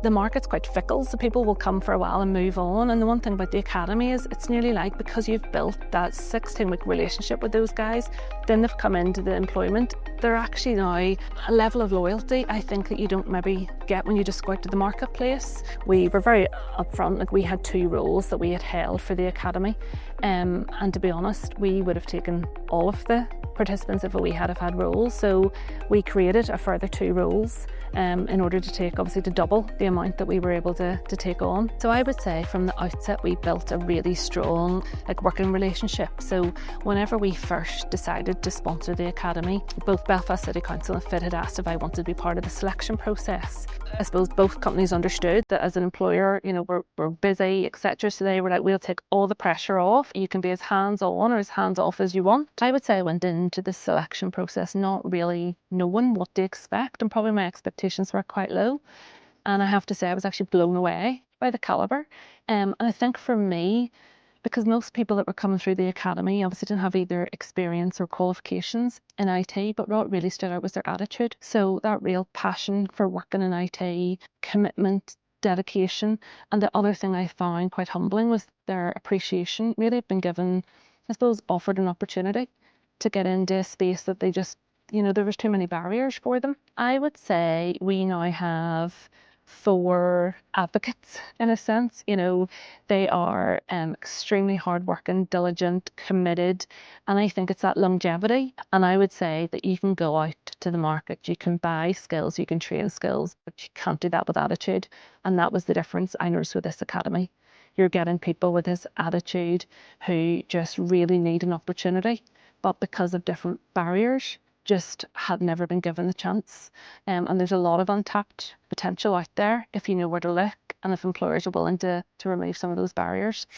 The market's quite fickle, so people will come for a while and move on. And the one thing about the academy is it's nearly like, because you've built that 16-week relationship with those guys, then they've come into the employment, they're actually now a level of loyalty I think that you don't maybe get when you just go out to the marketplace. We were very upfront, like we had 2 roles that we had held for the academy, and to be honest, we would have taken all of the participants if we had have had roles. So we created a further 2 roles in order to take, obviously, to double the amount that we were able to take on. So I would say from the outset we built a really strong working relationship. So whenever we first decided to sponsor the academy, both Belfast City Council and FIT had asked if I wanted to be part of the selection process. I suppose both companies understood that as an employer, we're busy, etc. So they were like, we'll take all the pressure off. You can be as hands-on or as hands-off as you want. I would say I went into the selection process not really knowing what to expect, and probably my expectations were quite low. And I have to say I was actually blown away by the calibre. And I think for me, because most people that were coming through the academy obviously didn't have either experience or qualifications in IT, but what really stood out was their attitude. So that real passion for working in IT, commitment, dedication. And the other thing I found quite humbling was their appreciation. Really had been given, I suppose, offered an opportunity to get into a space that they just, there was too many barriers for them. I would say we now have 4 advocates in a sense. They are extremely hardworking, diligent, committed, and I think it's that longevity. And I would say that you can go out to the market, you can buy skills, you can train skills, but you can't do that with attitude. And that was the difference I noticed with this academy. You're getting people with this attitude who just really need an opportunity, but because of different barriers, just had never been given the chance. And there's a lot of untapped potential out there if you know where to look and if employers are willing to remove some of those barriers.